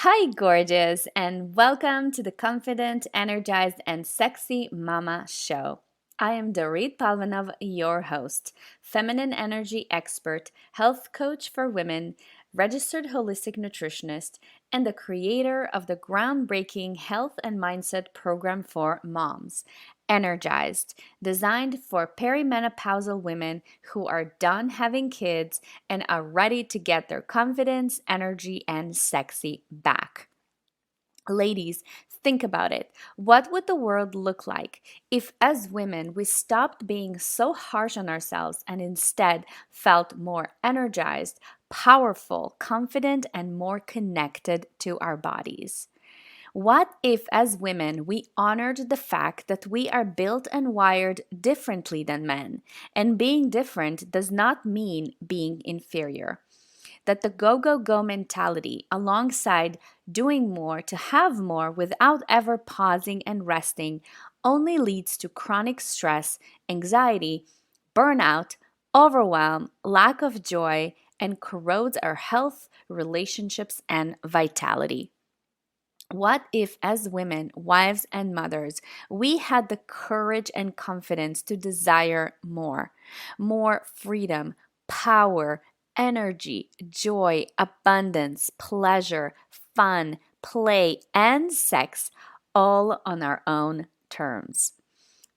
Hi, gorgeous, and welcome to the Confident, Energized, and Sexy Mama Show. I am Dorit Palvanov, your host, feminine energy expert, health coach for women, registered holistic nutritionist, and the creator of the groundbreaking health and mindset program for moms, Energized, designed for perimenopausal women who are done having kids and are ready to get their confidence, energy, and sexy back. Ladies, think about it. What would the world look like if, as women, we stopped being so harsh on ourselves and instead felt more energized, powerful, confident, and more connected to our bodies? What if, as women, we honored the fact that we are built and wired differently than men, and being different does not mean being inferior? That the go, go, go mentality, alongside doing more to have more without ever pausing and resting, only leads to chronic stress, anxiety, burnout, overwhelm, lack of joy, and corrodes our health, relationships, and vitality. What if, as women, wives, and mothers, we had the courage and confidence to desire more? More freedom, power, energy, joy, abundance, pleasure, fun, play, and sex, all on our own terms.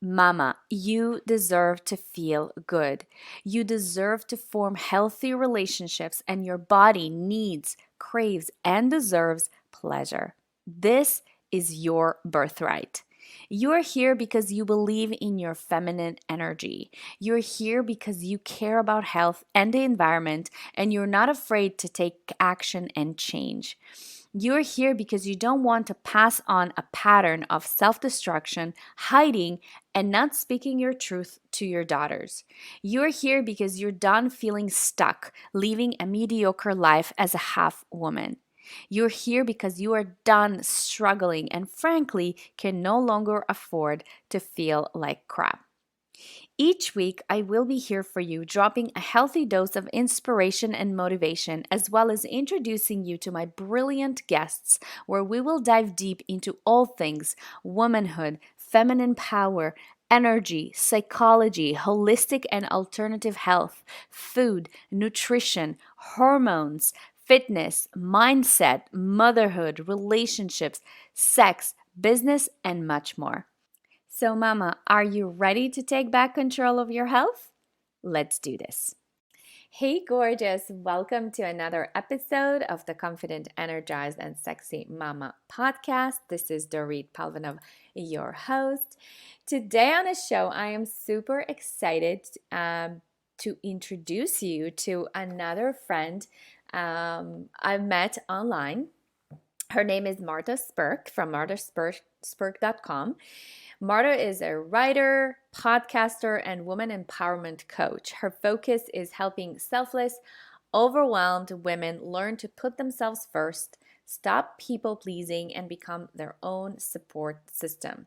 Mama, you deserve to feel good. You deserve to form healthy relationships, and your body needs, craves, and deserves pleasure. This is your birthright. You're here because you believe in your feminine energy. You're here because you care about health and the environment, and you're not afraid to take action and change. You're here because you don't want to pass on a pattern of self destruction, hiding, and not speaking your truth to your daughters. You're here because you're done feeling stuck, living a mediocre life as a half woman. You're here because you are done struggling and, frankly, can no longer afford to feel like crap. Each week, I will be here for you, dropping a healthy dose of inspiration and motivation, as well as introducing you to my brilliant guests, where we will dive deep into all things womanhood, feminine power, energy, psychology, holistic and alternative health, food, nutrition, hormones, fitness, mindset, motherhood, relationships, sex, business, and much more. So, Mama, are you ready to take back control of your health? Let's do this. Hey, gorgeous. Welcome to another episode of the Confident, Energized, and Sexy Mama podcast. This is Dorit Palvanov, your host. Today on the show, I am super excited to introduce you to another friend I met online. Her name is Marta Spirk from martaspirk.com. Marta is a writer, podcaster, and woman empowerment coach. Her focus is helping selfless, overwhelmed women learn to put themselves first, stop people pleasing, and become their own support system.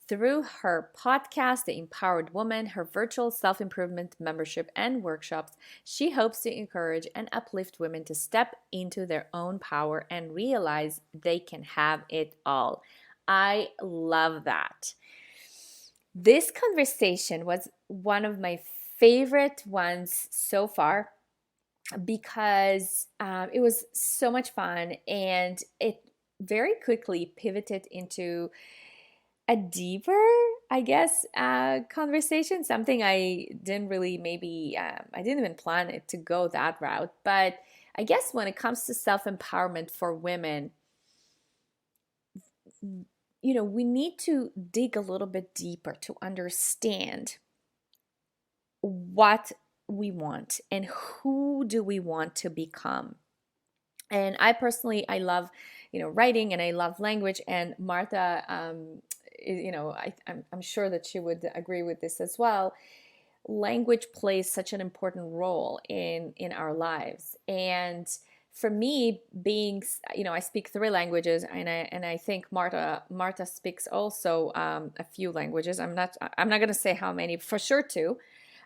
Through her podcast, The Empowered Woman, her virtual self improvement membership, and workshops, she hopes to encourage and uplift women to step into their own power and realize they can have it all. I love that. This conversation was one of my favorite ones so far because it was so much fun, and it very quickly pivoted into a deeper, I guess, conversation, something I didn't really maybe, I didn't even plan it to go that route. But I guess when it comes to self-empowerment for women, we need to dig a little bit deeper to understand what we want and who do we want to become. And I personally, I love, writing, and I love language. And Martha, I'm sure that she would agree with this as well. Language plays such an important role in our lives. And for me, being, I speak three languages, and I think Marta speaks also a few languages. I'm not going to say how many, for sure two,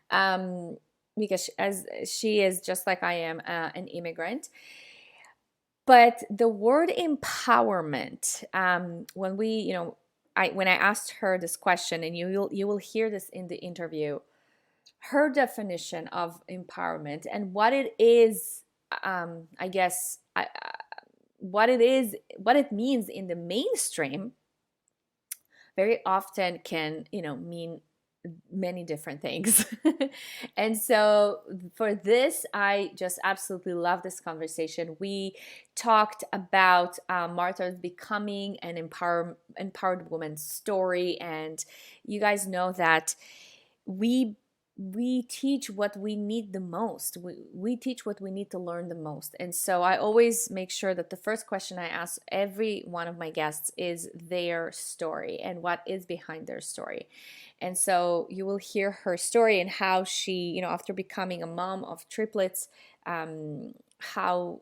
because as she is, just like I am, an immigrant. But the word empowerment, when I asked her this question, and you will hear this in the interview, her definition of empowerment and what it is, I guess, what it is, what it means in the mainstream, very often can, mean many different things. And so for this, I just absolutely love this conversation. We talked about Martha's becoming an empowered woman story, and you guys know that we we teach what we need the most. We teach what we need to learn the most. And so I always make sure that the first question I ask every one of my guests is their story and what is behind their story. And so you will hear her story and how she, after becoming a mom of triplets, how,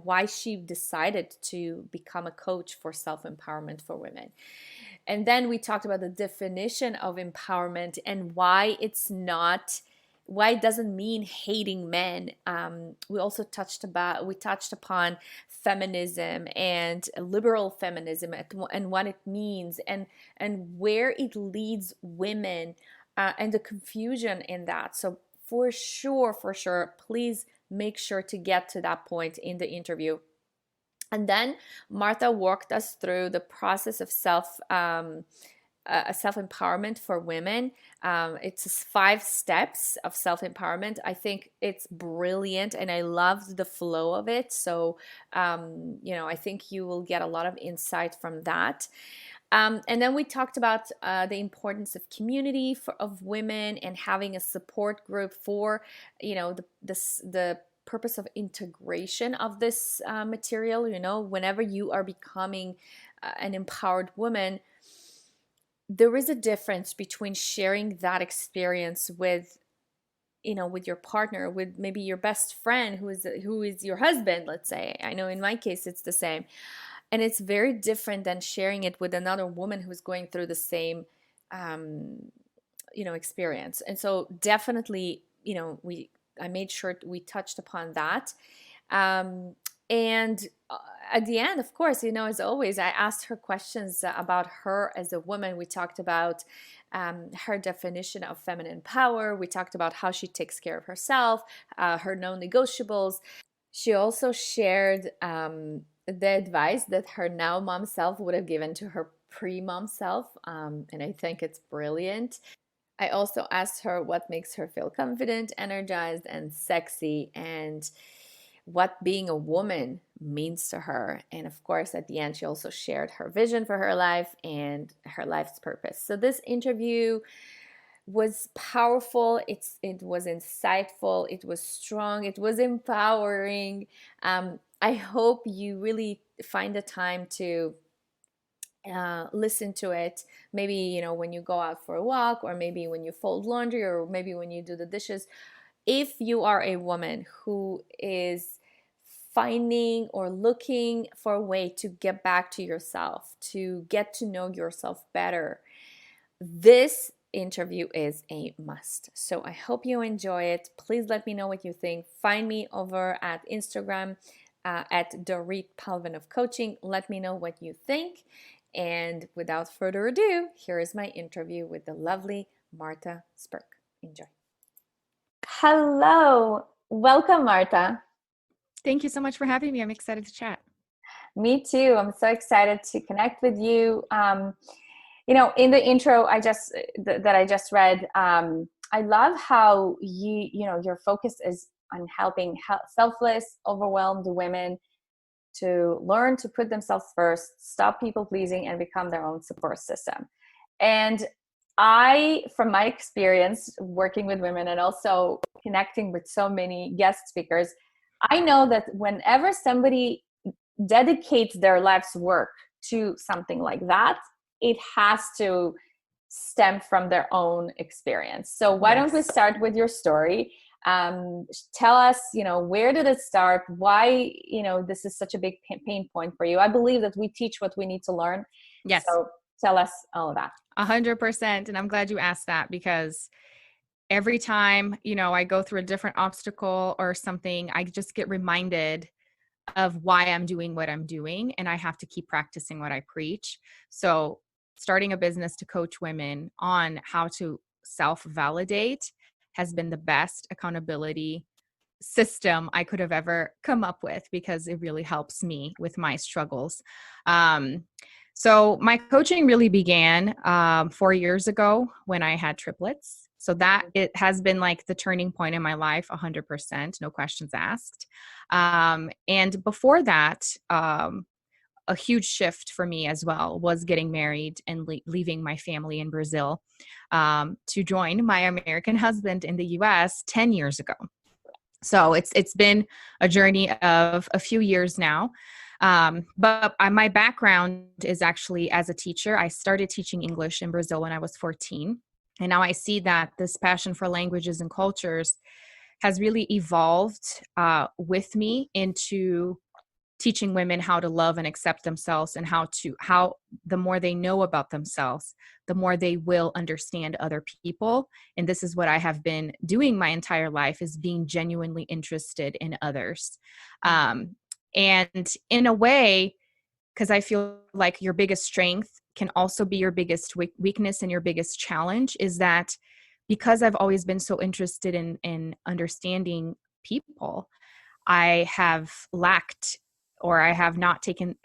why she decided to become a coach for self-empowerment for women. And then we talked about the definition of empowerment and why it doesn't mean hating men. We also touched upon feminism and liberal feminism and what it means and where it leads women, and the confusion in that. So for sure, please make sure to get to that point in the interview. And then Martha walked us through the process of self-empowerment for women. It's 5 steps of self-empowerment. I think it's brilliant, and I loved the flow of it. So, I think you will get a lot of insight from that. And then we talked about the importance of community of women and having a support group for, the purpose of integration of this material. Whenever you are becoming an empowered woman, there is a difference between sharing that experience with your partner, with maybe your best friend who is your husband, let's say. I know in my case it's the same, and it's very different than sharing it with another woman who's going through the same experience. And so definitely, I made sure we touched upon that. And at the end, of course, as always, I asked her questions about her as a woman. We talked about her definition of feminine power. We talked about how she takes care of herself, her non-negotiables. She also shared the advice that her now mom self would have given to her pre-mom self, and I think it's brilliant. I also asked her what makes her feel confident, energized, and sexy, and what being a woman means to her. And of course, at the end, she also shared her vision for her life and her life's purpose. So this interview was powerful. It was insightful. It was strong. It was empowering. I hope you really find the time to listen to it. Maybe when you go out for a walk, or maybe when you fold laundry, or maybe when you do the dishes. If you are a woman who is finding or looking for a way to get back to yourself, to get to know yourself better, this interview is a must. So I hope you enjoy it. Please let me know what you think. Find me over at Instagram at Dorit Palvin of Coaching. Let me know what you think. And without further ado, here is my interview with the lovely Marta Spirk. Enjoy. Hello. Welcome, Marta. Thank you so much for having me. I'm excited to chat. Me too. I'm so excited to connect with you. In the intro that I just read, I love how your focus is on helping selfless, overwhelmed women to learn to put themselves first, stop people pleasing, and become their own support system. And from my experience working with women and also connecting with so many guest speakers, I know that whenever somebody dedicates their life's work to something like that, it has to stem from their own experience. So why don't we start with your story? Tell us, where did it start? Why, this is such a big pain point for you. I believe that we teach what we need to learn. Yes. So tell us all of that. 100%. And I'm glad you asked that, because every time, I go through a different obstacle or something, I just get reminded of why I'm doing what I'm doing, and I have to keep practicing what I preach. So starting a business to coach women on how to self-validate has been the best accountability system I could have ever come up with, because it really helps me with my struggles. Um, so my coaching really began 4 years ago when I had triplets. So that it has been like the turning point in my life, 100%, no questions asked. And before that, a huge shift for me as well was getting married and leaving my family in Brazil to join my American husband in the US 10 years ago. So it's been a journey of a few years now. But my background is actually as a teacher. I started teaching English in Brazil when I was 14. And now I see that this passion for languages and cultures has really evolved with me into teaching women how to love and accept themselves, and how the more they know about themselves, the more they will understand other people. And this is what I have been doing my entire life, is being genuinely interested in others. And in a way, because I feel like your biggest strength can also be your biggest weakness and your biggest challenge, is that because I've always been so interested in understanding people, I have lacked, or I have not taken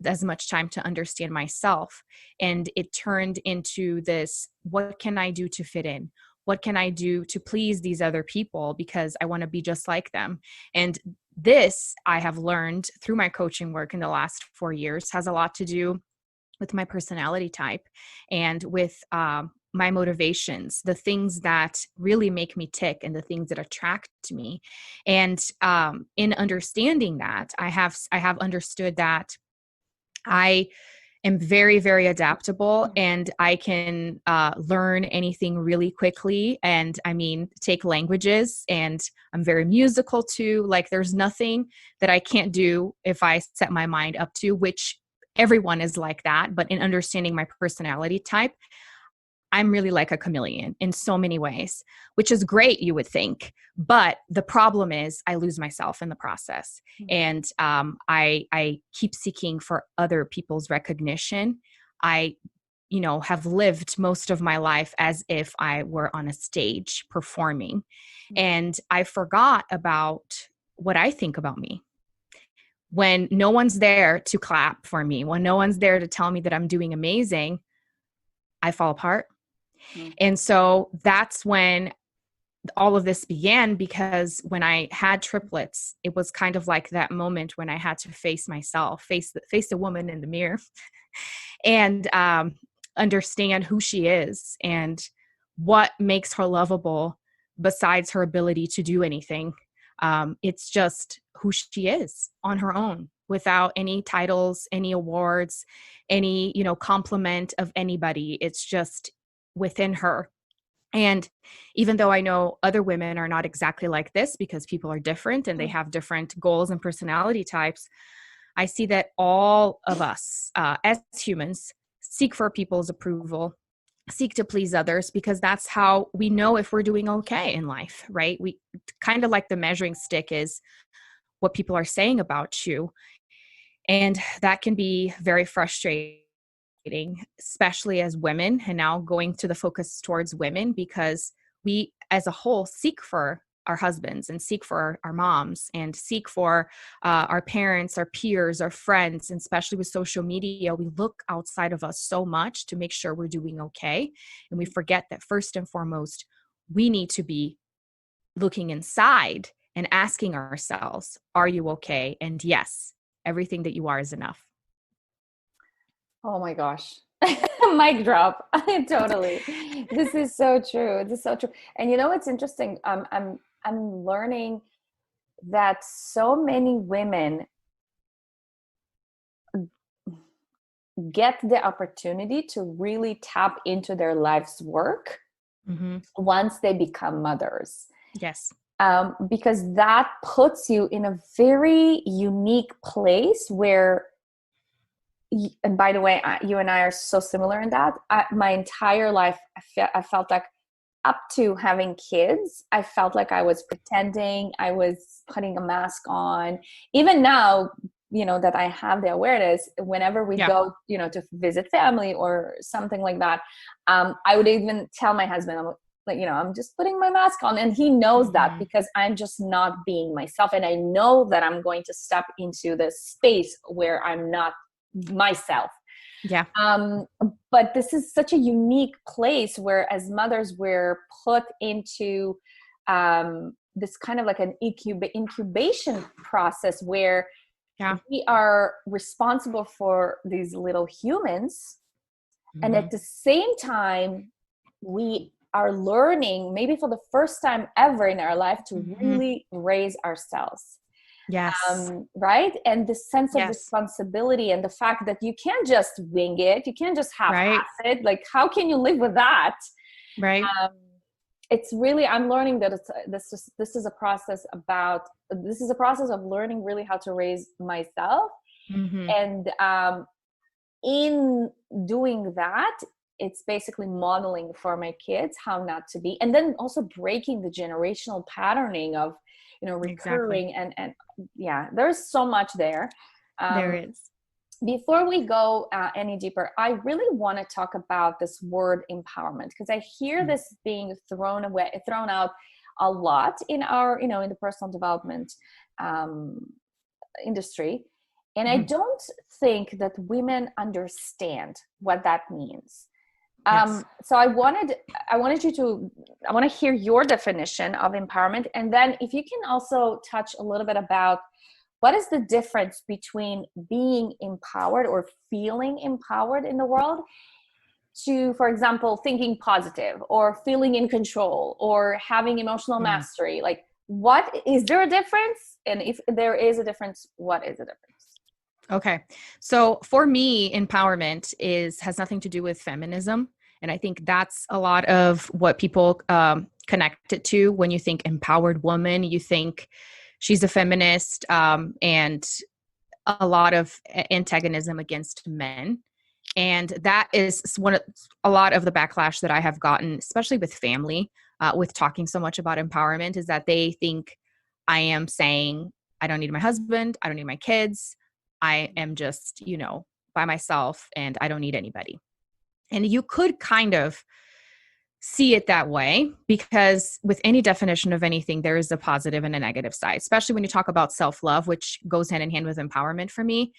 as much time to understand myself. And it turned into this: what can I do to fit in? What can I do to please these other people, because I want to be just like them? And this, I have learned through my coaching work in the last 4 years, has a lot to do with my personality type and with my motivations, the things that really make me tick and the things that attract me. And in understanding that, I have understood that I am very, very adaptable, and I can learn anything really quickly. And I mean, take languages, and I'm very musical too. Like, there's nothing that I can't do if I set my mind up to, which everyone is like that. But in understanding my personality type, I'm really like a chameleon in so many ways, which is great, you would think. But the problem is I lose myself in the process. And I keep seeking for other people's recognition. I, have lived most of my life as if I were on a stage performing. And I forgot about what I think about me. When no one's there to clap for me, when no one's there to tell me that I'm doing amazing, I fall apart. And so that's when all of this began, because when I had triplets, it was kind of like that moment when I had to face myself, face the woman in the mirror, and understand who she is and what makes her lovable besides her ability to do anything. It's just who she is on her own, without any titles, any awards, any, compliment of anybody. It's just within her. And even though I know other women are not exactly like this, because people are different and they have different goals and personality types, I see that all of us as humans seek for people's approval, seek to please others, because that's how we know if we're doing okay in life, right? We kind of like the measuring stick is what people are saying about you. And that can be very frustrating, especially as women, and now going to the focus towards women, because we as a whole seek for our husbands and seek for our moms and seek for our parents, our peers, our friends. And especially with social media, we look outside of us so much to make sure we're doing okay. And we forget that first and foremost, we need to be looking inside and asking ourselves, are you okay? And yes, everything that you are is enough. Oh my gosh. Mic drop. Totally. This is so true. This is so true. And you know what's interesting? I'm learning that so many women get the opportunity to really tap into their life's work once they become mothers. Yes. Because that puts you in a very unique place where, and by the way, you and I are so similar in that. My entire life, I felt like up to having kids, I felt like I was pretending, I was putting a mask on. Even now, that I have the awareness, whenever we Yeah. go, to visit family or something like that, I would even tell my husband, I'm like, I'm just putting my mask on. And he knows that Mm-hmm. because I'm just not being myself. And I know that I'm going to step into this space where I'm not myself. Yeah. Um, but this is such a unique place where, as mothers, we're put into this kind of like an incubation process where Yeah. we are responsible for these little humans. And Mm-hmm. at the same time, we are learning, maybe for the first time ever in our life, to Mm-hmm. really raise ourselves. Yes. Right? And the sense of Yes. responsibility and the fact that you can't just wing it, you can't just half-ass Right. it. Like, how can you live with that? Right. Um, it's really, I'm learning that this is a process of learning really how to raise myself. Mm-hmm. And in doing that, it's basically modeling for my kids how not to be, and then also breaking the generational patterning of Exactly. recurring, and yeah, there's so much there. There um, is. Before we go any deeper, I really want to talk about this word empowerment, because I hear Mm. this being thrown out a lot in our in the personal development um, industry. And I Mm-hmm. don't think that women understand what that means. Yes. So I want to hear your definition of empowerment. And then if you can also touch a little bit about what is the difference between being empowered or feeling empowered in the world to, for example, thinking positive or feeling in control or having emotional Mm. mastery. Like, what is there a difference? And if there is a difference, what is the difference? Okay. So for me, empowerment has nothing to do with feminism. And I think that's a lot of what people connect it to. When you think empowered woman, you think she's a feminist, and a lot of antagonism against men. And that is a lot of the backlash that I have gotten, especially with family, with talking so much about empowerment, is that they think I am saying, I don't need my husband, I don't need my kids, I am just, by myself and I don't need anybody. And you could kind of see it that way, because with any definition of anything, there is a positive and a negative side, especially when you talk about self love, which goes hand in hand with empowerment for me.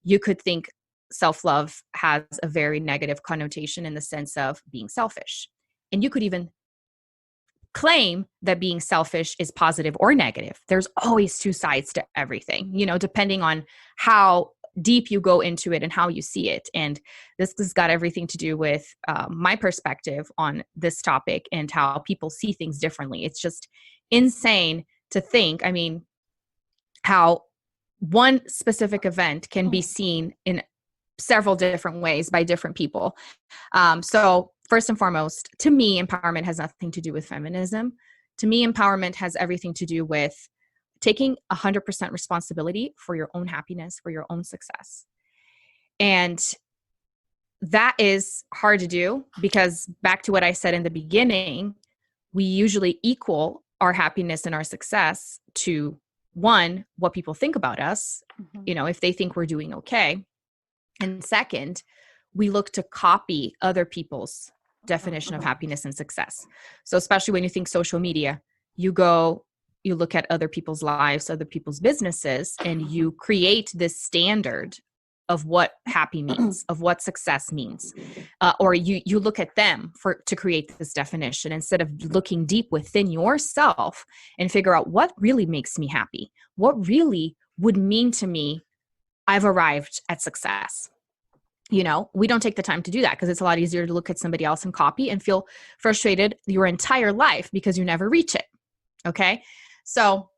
You could think self love has a very negative connotation in the sense of being selfish. And you could even claim that being selfish is positive or negative. There's always two sides to everything, depending on how deep you go into it and how you see it. And this has got everything to do with my perspective on this topic and how people see things differently. It's just insane to think, I mean, how one specific event can be seen in several different ways by different people. So first and foremost, to me, empowerment has nothing to do with feminism. To me, empowerment has everything to do with taking 100% responsibility for your own happiness, for your own success. And that is hard to do because, back to what I said in the beginning, we usually equal our happiness and our success to, one, what people think about us, Mm-hmm. if they think we're doing okay. And second, we look to copy other people's definition of happiness and success. So especially when you think social media, you look at other people's lives, other people's businesses, and you create this standard of what happy means, of what success means, or you look at them to create this definition instead of looking deep within yourself and figure out what really makes me happy, what really would mean to me. I've arrived at success. We don't take the time to do that because it's a lot easier to look at somebody else and copy and feel frustrated your entire life because you never reach it. Okay. So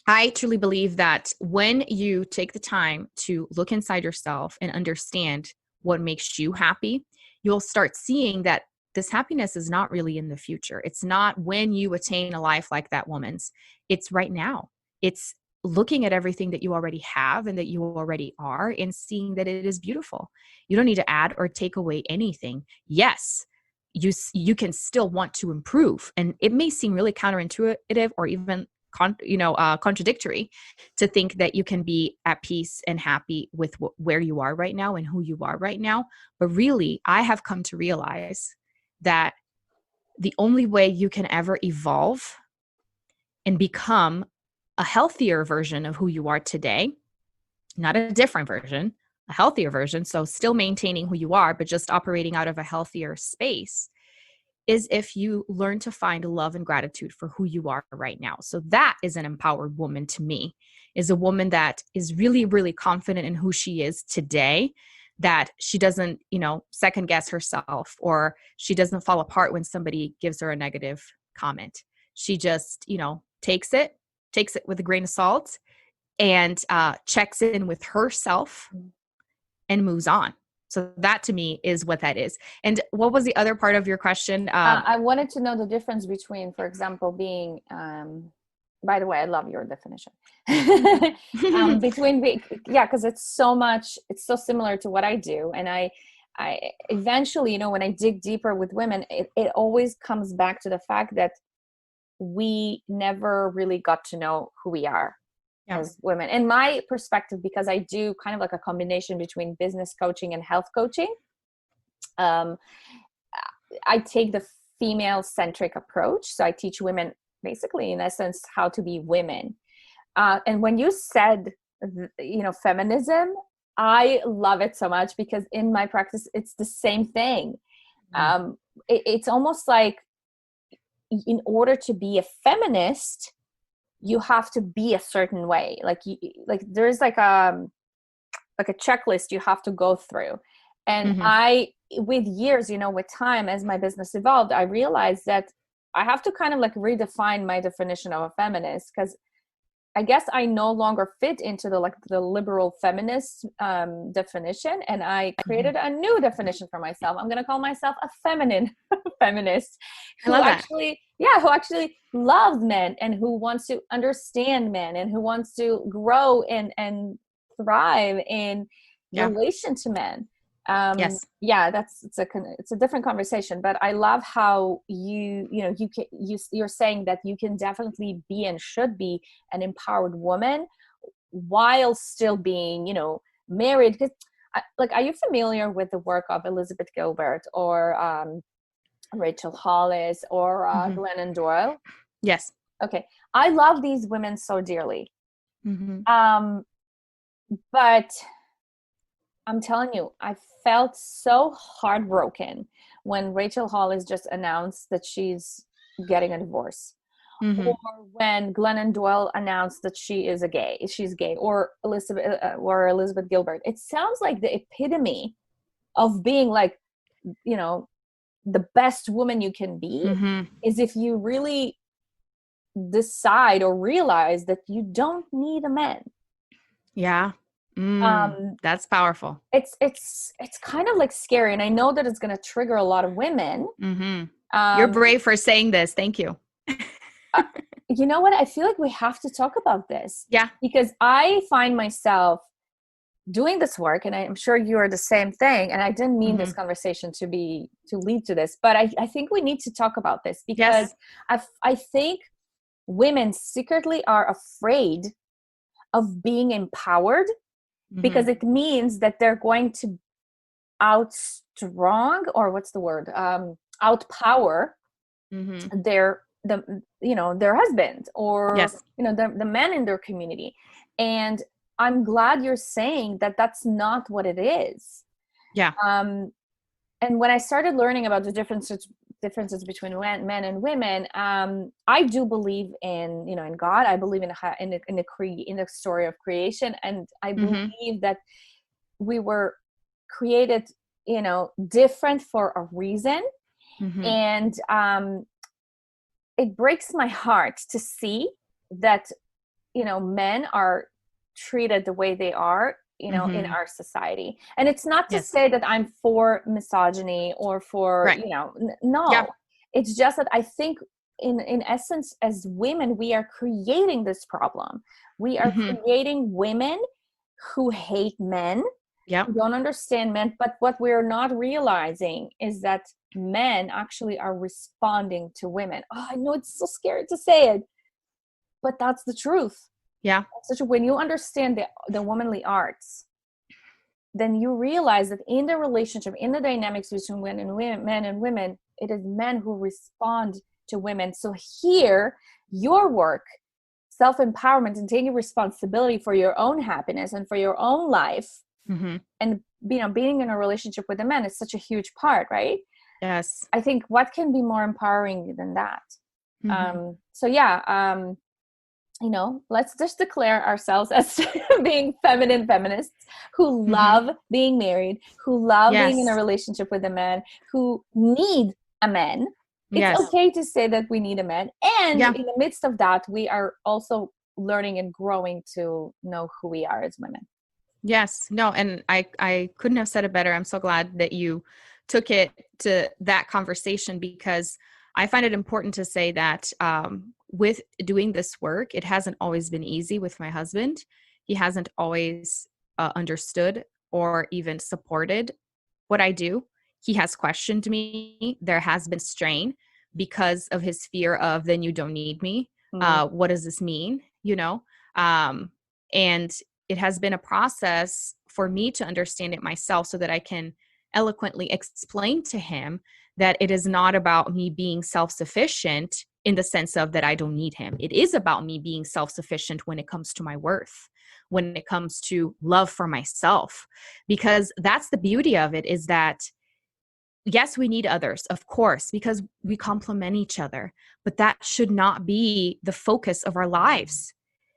I truly believe that when you take the time to look inside yourself and understand what makes you happy, you'll start seeing that this happiness is not really in the future. It's not when you attain a life like that woman's. It's right now. It's looking at everything that you already have and that you already are and seeing that it is beautiful. You don't need to add or take away anything. Yes, you can still want to improve. And it may seem really counterintuitive or even contradictory to think that you can be at peace and happy with where you are right now and who you are right now. But really, I have come to realize that the only way you can ever evolve and become a healthier version of who you are today, not a different version, a healthier version, so still maintaining who you are, but just operating out of a healthier space, is if you learn to find love and gratitude for who you are right now. So that is an empowered woman to me, is a woman that is really, really confident in who she is today, that she doesn't, second guess herself, or she doesn't fall apart when somebody gives her a negative comment. She just, takes it with a grain of salt, and checks in with herself and moves on. So that to me is what that is. And what was the other part of your question? I wanted to know the difference between, for example, being, by the way, I love your definition. Because it's so similar to what I do. And I eventually, when I dig deeper with women, it always comes back to the fact that we never really got to know who we are as women. In my perspective, because I do kind of like a combination between business coaching and health coaching, I take the female-centric approach. So I teach women, basically, in essence, how to be women. And when you said, feminism, I love it so much, because in my practice, it's the same thing. It's almost like, in order to be a feminist, you have to be a certain way. Like there's like a checklist you have to go through. And with years, with time, as my business evolved, I realized that I have to kind of like redefine my definition of a feminist, because I guess I no longer fit into the liberal feminist definition. And I created a new definition for myself. I'm going to call myself a feminine feminist, who actually loves men, and who wants to understand men, and who wants to grow and thrive in relation to men. It's a different conversation, but I love how you're saying that you can definitely be and should be an empowered woman while still being, married. Because are you familiar with the work of Elizabeth Gilbert or Rachel Hollis or Glennon Doyle? Yes. Okay. I love these women so dearly. But I'm telling you, I felt so heartbroken when Rachel Hollis just announced that she's getting a divorce. Or when Glennon Doyle announced that she's gay, or Elizabeth Gilbert. It sounds like the epitome of being like, the best woman you can be is if you really decide or realize that you don't need a man. Yeah. That's powerful. It's kind of like scary, and I know that it's going to trigger a lot of women. You're brave for saying this. Thank you. You know what? I feel like we have to talk about this. Yeah. Because I find myself doing this work, and I'm sure you are the same thing. And I didn't mean this conversation to lead to this, but I think we need to talk about this, because I think women secretly are afraid of being empowered, because it means that they're going to outstrong, or what's the word? Outpower their husband, or the men in their community. And I'm glad you're saying that that's not what it is. Yeah. And when I started learning about the differences between men and women, I do believe in God. I believe in the story of creation, and I believe that we were created different for a reason. And it breaks my heart to see that men are treated the way they are in our society. And it's not to say that I'm for misogyny or for no. It's just that I think in essence, as women, we are creating this problem. We are creating women who hate men, who don't understand men. But what we're not realizing is that men actually are responding to women. Oh, I know it's so scary to say it, but that's the truth. Yeah. When you understand the womanly arts, then you realize that in the relationship, in the dynamics between men and women, it is men who respond to women. So here, your work, self-empowerment, and taking responsibility for your own happiness and for your own life, Mm-hmm. and being in a relationship with a man is such a huge part, right? Yes. I think what can be more empowering than that? Mm-hmm. So yeah, let's just declare ourselves as being feminine feminists who Mm-hmm. love being married, who love being in a Yes. relationship with a man, who need a man. It's Yes. okay to say that we need a man. And Yeah. in the midst of that, we are also learning and growing to know who we are as women. Yes. No, and I couldn't have said it better. I'm so glad that you took it to that conversation, because I find it important to say that with doing this work, it hasn't always been easy with my husband. He hasn't always understood or even supported what I do. He has questioned me. There has been strain because of his fear of, then you don't need me. What does this mean? Um, and it has been a process for me to understand it myself so that I can eloquently explain to him that it is not about me being self-sufficient in the sense of that I don't need him. It is about me being self-sufficient when it comes to my worth, when it comes to love for myself, because that's the beauty of it, is that yes, we need others, of course, because we complement each other, but that should not be the focus of our lives,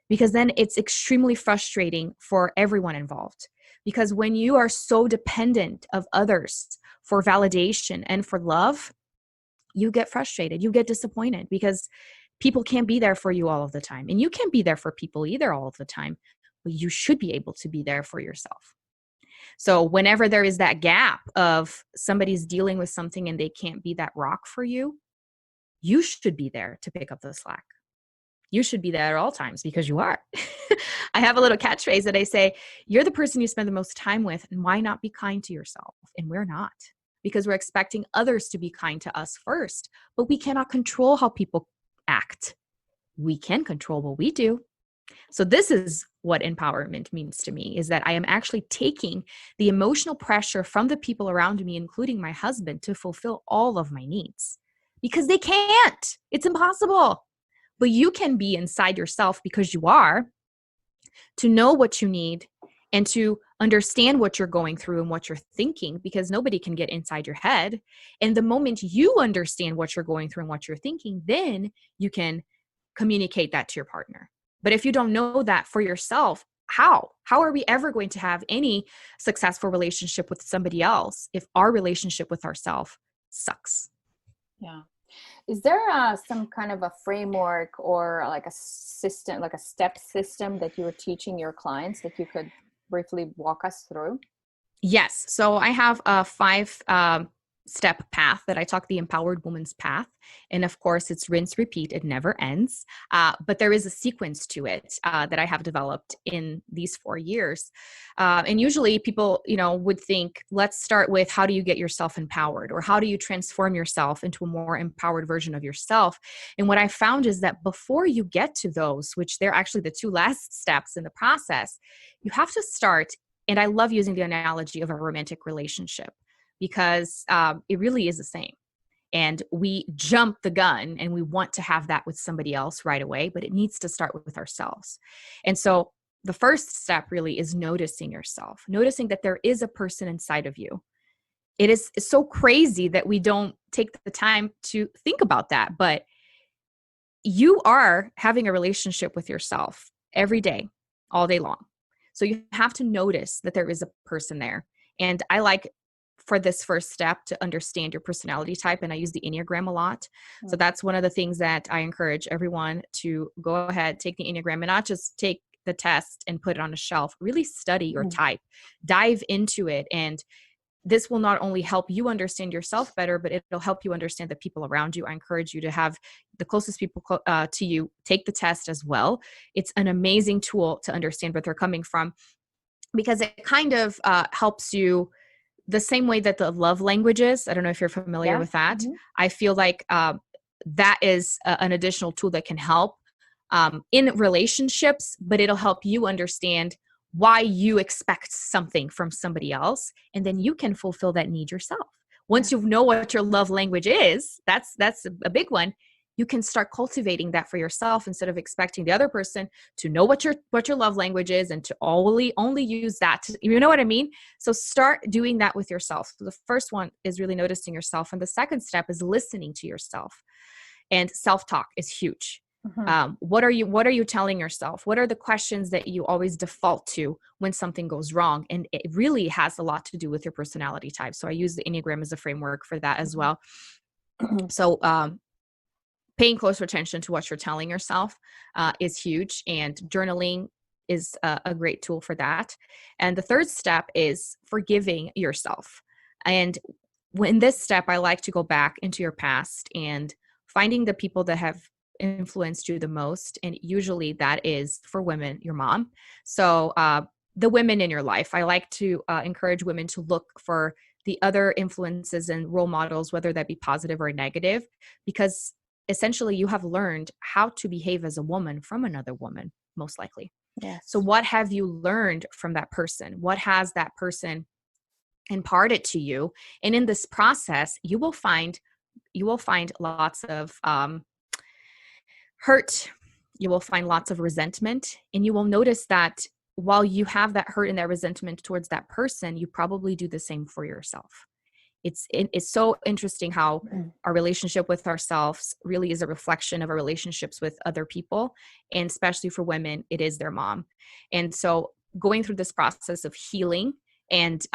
because then it's extremely frustrating for everyone involved. Because when you are so dependent of others for validation and for love, you get frustrated, you get disappointed, because people can't be there for you all of the time. And you can't be there for people either all of the time, but you should be able to be there for yourself. So whenever there is that gap of somebody's dealing with something and they can't be that rock for you, you should be there to pick up the slack. You should be there at all times, because you are. I have a little catchphrase that I say, you're the person you spend the most time with, and why not be kind to yourself? And we're not, because we're expecting others to be kind to us first, but we cannot control how people act. We can control what we do. So this is what empowerment means to me, is that I am actually taking the emotional pressure from the people around me, including my husband, to fulfill all of my needs, because they can't. It's impossible. But you can be inside yourself, because you are, to know what you need and to understand what you're going through and what you're thinking, because nobody can get inside your head. And the moment you understand what you're going through and what you're thinking, then you can communicate that to your partner. But if you don't know that for yourself, how are we ever going to have any successful relationship with somebody else if our relationship with ourselves sucks? Yeah. Is there some kind of a framework or like a system, like a step system that you were teaching your clients that you could briefly walk us through? Yes. So I have a five step path that I talk, the empowered woman's path. And of course, it's rinse, repeat. It never ends. But there is a sequence to it that I have developed in these 4 years. And usually people, would think, let's start with, how do you get yourself empowered, or how do you transform yourself into a more empowered version of yourself? And what I found is that before you get to those, which they're actually the two last steps in the process, you have to start. And I love using the analogy of a romantic relationship, because it really is the same. And we jump the gun and we want to have that with somebody else right away, but it needs to start with ourselves. And so the first step really is noticing yourself, noticing that there is a person inside of you. It's so crazy that we don't take the time to think about that, but you are having a relationship with yourself every day, all day long. So you have to notice that there is a person there. And I like, for this first step, to understand your personality type. And I use the Enneagram a lot. So that's one of the things that I encourage everyone to go ahead, take the Enneagram, and not just take the test and put it on a shelf. Really study your type, dive into it. And this will not only help you understand yourself better, but it'll help you understand the people around you. I encourage you to have the closest people to you take the test as well. It's an amazing tool to understand where they're coming from, because it kind of helps you the same way that the love languages, I don't know if you're familiar Yeah. with that. I feel like that is an additional tool that can help in relationships, but it'll help you understand why you expect something from somebody else, and then you can fulfill that need yourself. Once you know what your love language is, that's a big one. You can start cultivating that for yourself instead of expecting the other person to know what your love language is and to only use that to, you know what I mean? So start doing that with yourself. So the first one is really noticing yourself, and the second step is listening to yourself. And self-talk is huge. What are you telling yourself? What are the questions that you always default to when something goes wrong? And it really has a lot to do with your personality type. So I use the Enneagram as a framework for that as well. So paying closer attention to what you're telling yourself is huge, and journaling is a great tool for that. And the third step is forgiving yourself. And in this step, I like to go back into your past and finding the people that have influenced you the most. And usually that is, for women, your mom. So the women in your life, I like to encourage women to look for the other influences and role models, whether that be positive or negative, because essentially you have learned how to behave as a woman from another woman, most likely. Yes. So what have you learned from that person? What has that person imparted to you? And in this process, you will find lots of hurt. You will find lots of resentment, and you will notice that while you have that hurt and that resentment towards that person, you probably do the same for yourself. It's so interesting how our relationship with ourselves really is a reflection of our relationships with other people, and especially for women, it is their mom. And so going through this process of healing and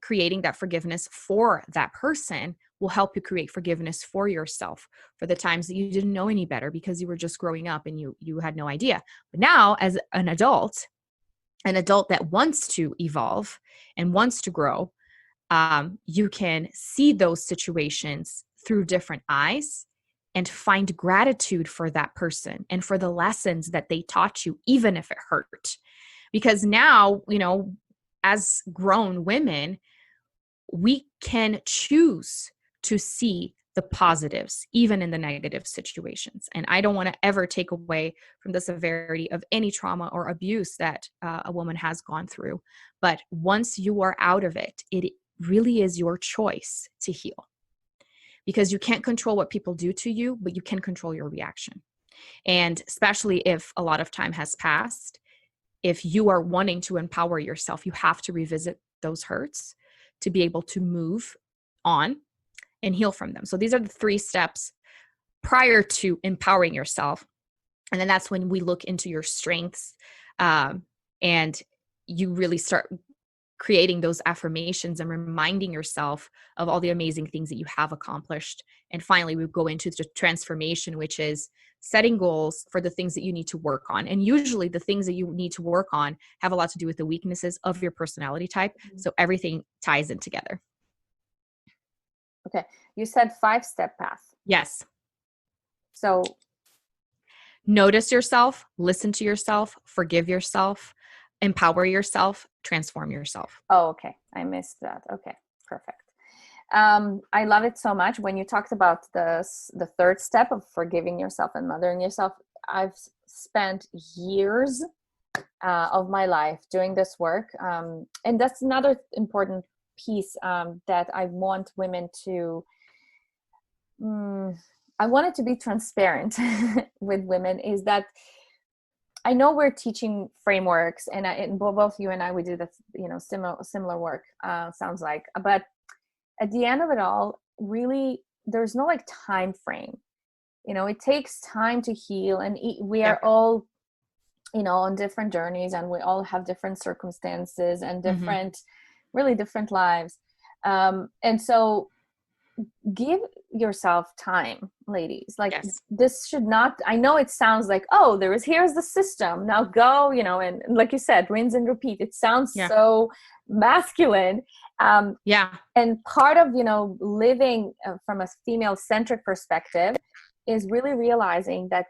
creating that forgiveness for that person will help you create forgiveness for yourself for the times that you didn't know any better because you were just growing up and you had no idea. But now, as an adult that wants to evolve and wants to grow, you can see those situations through different eyes and find gratitude for that person and for the lessons that they taught you, even if it hurt. Because now, as grown women, we can choose to see the positives, even in the negative situations. And I don't want to ever take away from the severity of any trauma or abuse that a woman has gone through. But once you are out of it, it really is your choice to heal, because you can't control what people do to you, but you can control your reaction. And especially if a lot of time has passed, if you are wanting to empower yourself, you have to revisit those hurts to be able to move on and heal from them. So these are the 3 steps prior to empowering yourself. And then that's when we look into your strengths, and you really start creating those affirmations and reminding yourself of all the amazing things that you have accomplished. And finally, we go into the transformation, which is setting goals for the things that you need to work on. And usually the things that you need to work on have a lot to do with the weaknesses of your personality type. So everything ties in together. Okay. You said 5-step path. Yes. So notice yourself, listen to yourself, forgive yourself, empower yourself, transform yourself. Oh, okay. I missed that. Okay, perfect. I love it so much. When you talked about the third step of forgiving yourself and mothering yourself, I've spent years of my life doing this work. And that's another important piece that I want women to, I wanted to be transparent with women, is that I know we're teaching frameworks, and both you and I, we do that, similar work, sounds like, but at the end of it all, really, there's no like time frame. It takes time to heal, and we are all, on different journeys, and we all have different circumstances and really different lives. And so give yourself time, ladies. Like, yes. This should not, I know it sounds like, oh, here's the system, now go, and like you said, rinse and repeat. It sounds so masculine. And part of, living from a female centric perspective is really realizing that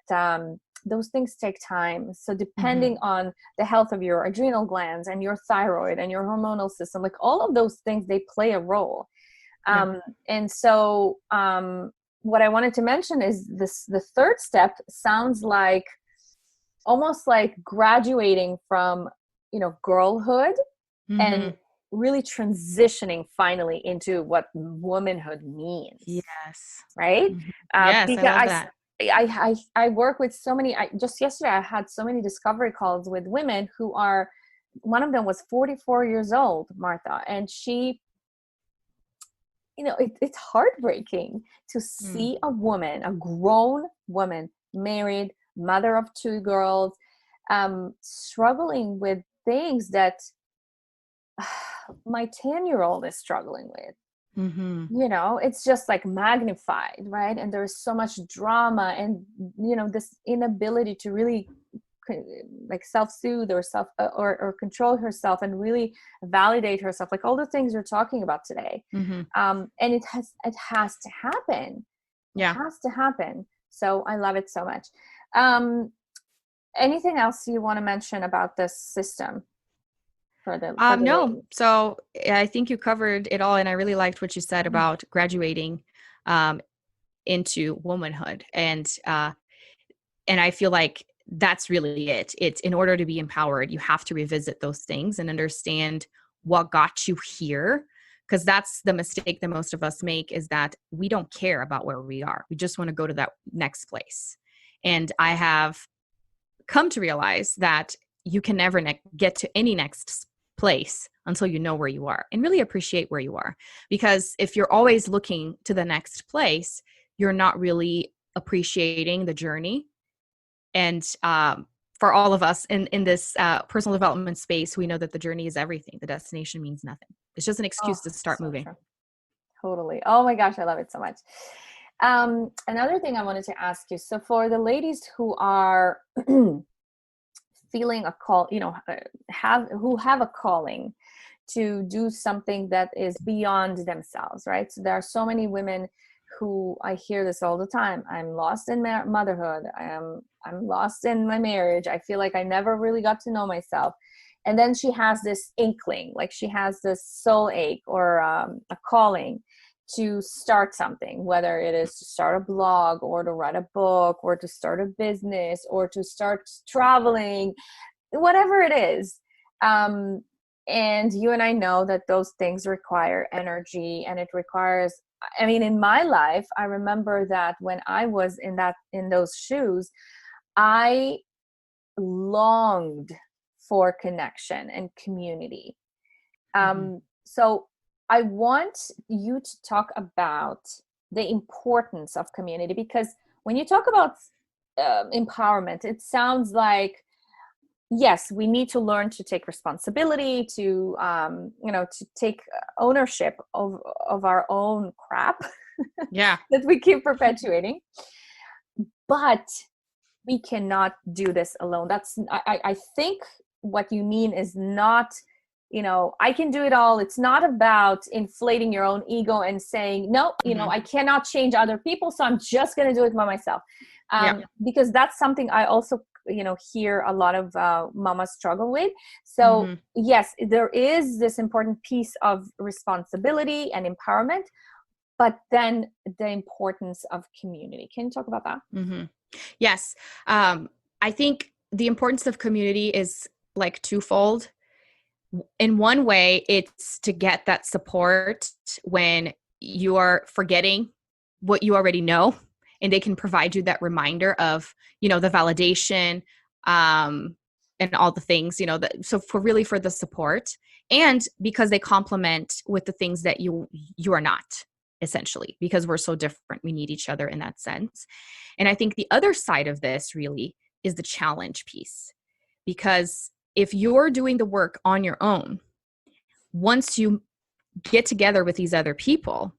those things take time. So Mm-hmm. depending on the health of your adrenal glands and your thyroid and your hormonal system, like all of those things, they play a role. Yeah. And so what I wanted to mention is this, the third step sounds like almost like graduating from, girlhood Mm-hmm. and really transitioning finally into what womanhood means, Yes. right? Mhm. Yes, I love Because that. I work with so many. Just yesterday I had so many discovery calls with women who are. One of them was 44 years old, Martha, and she, it's heartbreaking to Mm. see a woman, a grown woman, married, mother of two girls, struggling with things that my 10-year-old is struggling with. Mhm. It's just like magnified, right? And there's so much drama and, this inability to really like self-soothe or or control herself and really validate herself, like all the things you're talking about today. Mhm. And it has to happen. It Yeah. has to happen. So I love it so much. um Anything else you want to mention about this system for the No. ladies? So I think you covered it all, and I really liked what you said about graduating um, into womanhood, and I feel like that's really it. It's in order to be empowered, you have to revisit those things and understand what got you here. Because that's the mistake that most of us make, is that we don't care about where we are. We just want to go to that next place. And I have come to realize that you can never get to any next place until you know where you are and really appreciate where you are. Because if you're always looking to the next place, you're not really appreciating the journey. And for all of us in this personal development space, we know that the journey is everything. The destination means nothing. It's just an Oh, excuse to start so moving. true. Totally. Oh my gosh, I love it so much. Another thing I wanted to ask you. So for the ladies who are feeling a call, have a calling to do something that is beyond themselves, right? So there are so many women who, I hear this all the time. I'm lost in motherhood. I'm lost in my marriage. I feel like I never really got to know myself. And then she has this inkling, like she has this soul ache or a calling to start something, whether it is to start a blog or to write a book or to start a business or to start traveling, whatever it is. And you and I know that those things require energy, and it requires, I mean, in my life, I remember that when I was in those shoes, I longed for connection and community. Mm-hmm. So I want you to talk about the importance of community, because when you talk about empowerment, it sounds like, yes, we need to learn to take responsibility, to take ownership of our own crap Yeah. that we keep perpetuating. But we cannot do this alone. I think what you mean is not, I can do it all. It's not about inflating your own ego and saying, no, Mm-hmm. I cannot change other people, so I'm just going to do it by myself. Yeah. Because that's something I also, hear a lot of mamas struggle with. So Mm-hmm. yes, there is this important piece of responsibility and empowerment, but then the importance of community. Can you talk about that? Mm-hmm. Yes. I think the importance of community is like twofold. In one way, it's to get that support when you are forgetting what you already know, and they can provide you that reminder of, the validation, um, and all the things, so for the support, and because they complement with the things that you are not, essentially, because we're so different, we need each other in that sense. And I think the other side of this really is the challenge piece, because if you're doing the work on your own, once you get together with these other people,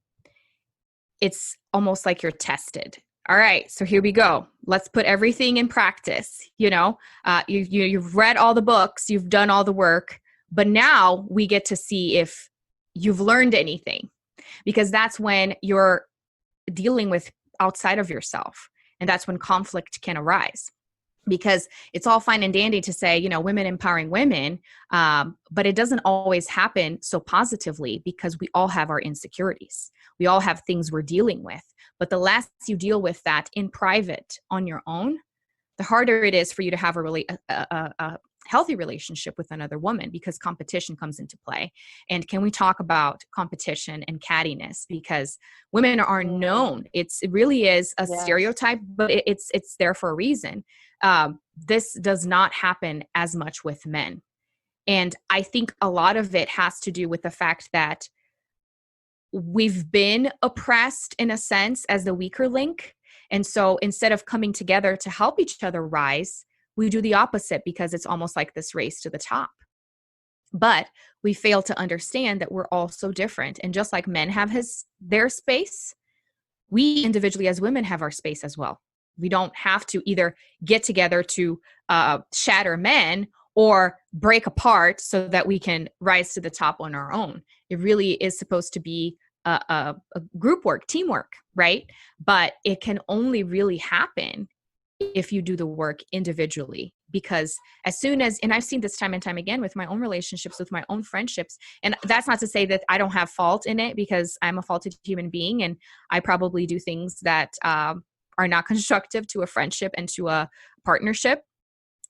it's almost like you're tested. All right, so here we go. Let's put everything in practice. You've read all the books, you've done all the work, but now we get to see if you've learned anything, because that's when you're dealing with outside of yourself, and that's when conflict can arise. because it's all fine and dandy to say, women empowering women. But it doesn't always happen so positively, because we all have our insecurities. We all have things we're dealing with. But the less you deal with that in private on your own, the harder it is for you to have a healthy relationship with another woman, because competition comes into play. And can we talk about competition and cattiness? Because women are known. It really is a stereotype, but it's there for a reason. This does not happen as much with men. And I think a lot of it has to do with the fact that we've been oppressed in a sense as the weaker link. And so instead of coming together to help each other rise, we do the opposite, because it's almost like this race to the top. But we fail to understand that we're all so different. And just like men have their space, we individually as women have our space as well. We don't have to either get together to shatter men or break apart so that we can rise to the top on our own. It really is supposed to be a group work, teamwork, right? But it can only really happen if you do the work individually. Because as soon as, and I've seen this time and time again with my own relationships, with my own friendships, and that's not to say that I don't have fault in it, because I'm a faulted human being and I probably do things that are not constructive to a friendship and to a partnership.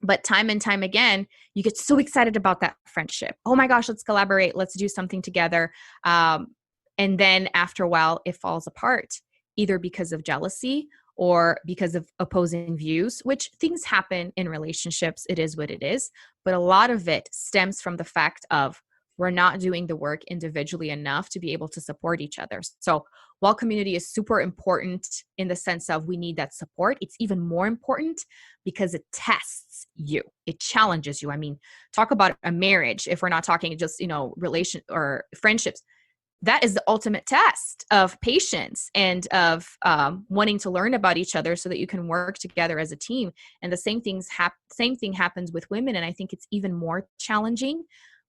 But time and time again, you get so excited about that friendship. Oh my gosh, let's collaborate. Let's do something together. And then after a while, it falls apart, either because of jealousy or because of opposing views, which things happen in relationships. It is what it is. But a lot of it stems from the fact of we're not doing the work individually enough to be able to support each other. So while community is super important in the sense of we need that support, it's even more important because it tests you. It challenges you. I mean, talk about a marriage. If we're not talking just, relation or friendships, that is the ultimate test of patience and of wanting to learn about each other so that you can work together as a team. And the same thing happens with women. And I think it's even more challenging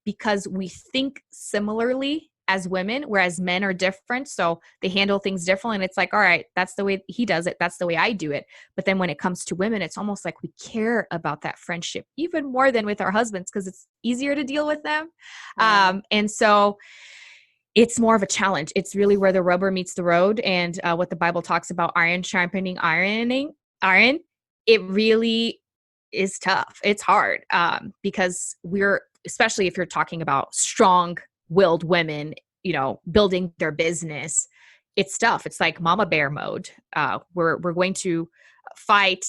because we think similarly as women, whereas men are different. So they handle things differently. And it's like, all right, that's the way he does it. That's the way I do it. But then when it comes to women, it's almost like we care about that friendship even more than with our husbands because it's easier to deal with them. And so it's more of a challenge. It's really where the rubber meets the road. And what the Bible talks about, iron sharpening iron, it really is tough. It's hard because especially if you're talking about strong-willed women, building their business, it's tough. It's like mama bear mode. We're going to fight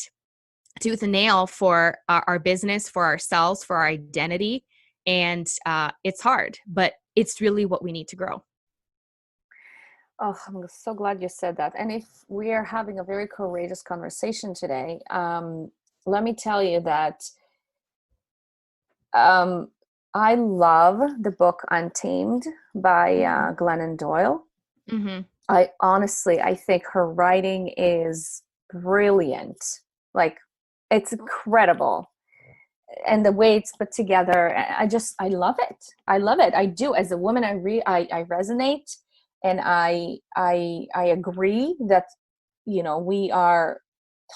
tooth and nail for our business, for ourselves, for our identity. And it's hard, but it's really what we need to grow. Oh, I'm so glad you said that. And if we are having a very courageous conversation today, let me tell you that I love the book Untamed by Glennon Doyle. Mm-hmm. I think her writing is brilliant. Like, it's incredible. And the way it's put together, I love it. I love it. I do. As a woman, I resonate, and I agree that, we are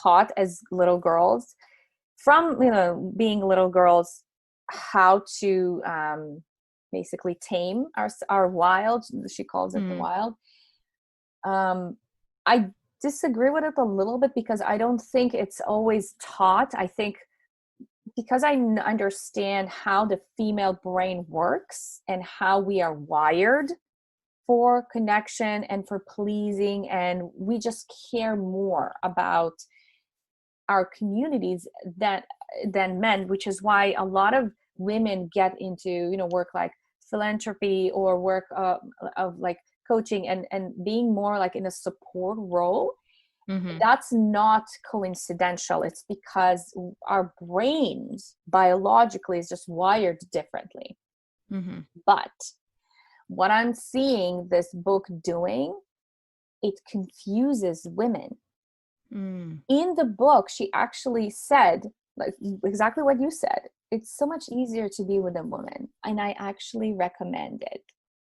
taught as little girls from, being little girls, how to basically tame our wild. She calls it the wild. I disagree with it a little bit because I don't think it's always taught. I think because I understand how the female brain works and how we are wired for connection and for pleasing, and we just care more about our communities than men, which is why a lot of women get into work like philanthropy or work of like coaching and being more like in a support role. Mm-hmm. That's not coincidental. It's because our brains biologically is just wired differently. Mm-hmm. But what I'm seeing this book doing, it confuses women. Mm. In the book, she actually said, like exactly what you said, it's so much easier to be with a woman. And I actually recommend it.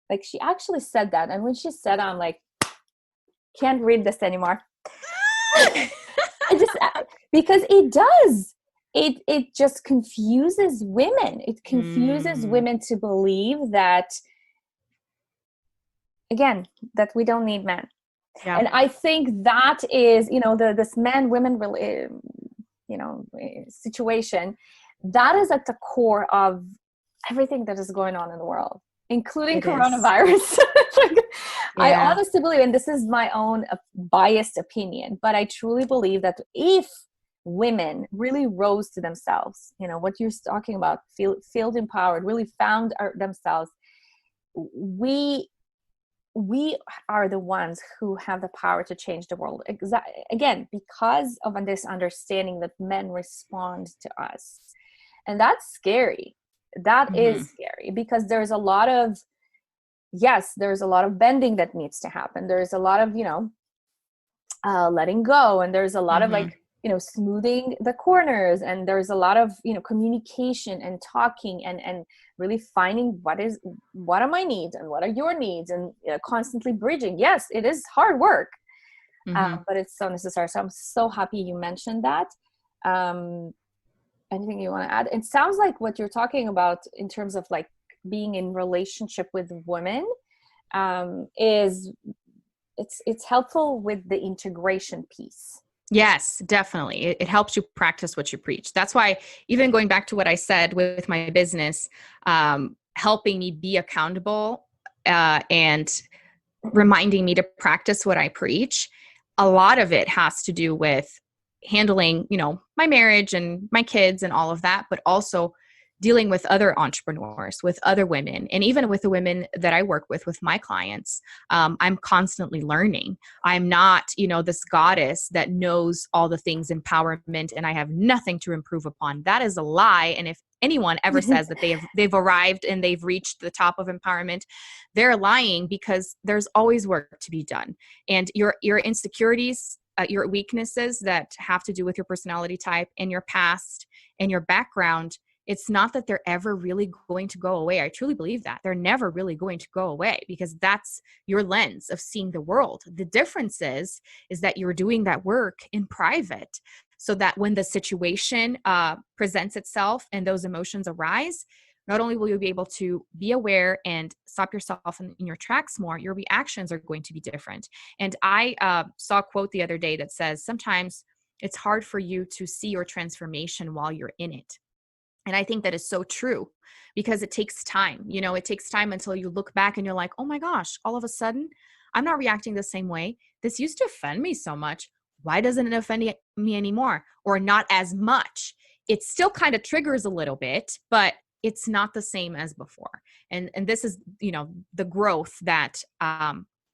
Like, she actually said that. And when she said, I'm like, can't read this anymore. Because it does. it just confuses women. It confuses women to believe that, again, that we don't need men. Yeah. And I think that is, this man women situation, that is at the core of everything that is going on in the world, including coronavirus. Like, I honestly believe, and this is my own biased opinion, but I truly believe that if women really rose to themselves, what you're talking about, feel empowered, really found themselves, we are the ones who have the power to change the world. Again, because of this understanding that men respond to us. And that's scary. That is scary, because there's a lot of bending that needs to happen. There's a lot of, letting go. And there's a lot of smoothing the corners. And there's a lot of, communication and talking and really finding what are my needs and what are your needs, and constantly bridging. Yes, it is hard work, but it's so necessary. So I'm so happy you mentioned that. Anything you want to add? It sounds like what you're talking about in terms of like being in relationship with women is it's helpful with the integration piece. Yes, definitely. It helps you practice what you preach. That's why, even going back to what I said with my business, helping me be accountable and reminding me to practice what I preach, a lot of it has to do with handling, my marriage and my kids and all of that, but also dealing with other entrepreneurs, with other women, and even with the women that I work with my clients. I'm constantly learning. I'm not, this goddess that knows all the things empowerment and I have nothing to improve upon. That is a lie. And if anyone ever says that they've arrived and they've reached the top of empowerment, they're lying, because there's always work to be done. And your insecurities, your weaknesses that have to do with your personality type and your past and your background, it's not that they're ever really going to go away. I truly believe that. They're never really going to go away, because that's your lens of seeing the world. The difference is that you're doing that work in private, so that when the situation presents itself and those emotions arise, not only will you be able to be aware and stop yourself in your tracks more, your reactions are going to be different. And I saw a quote the other day that says, sometimes it's hard for you to see your transformation while you're in it. And I think that is so true, because it takes time. It takes time until you look back and you're like, oh my gosh, all of a sudden, I'm not reacting the same way. This used to offend me so much. Why doesn't it offend me anymore? Or not as much? It still kind of triggers a little bit, but it's not the same as before. And this is, the growth that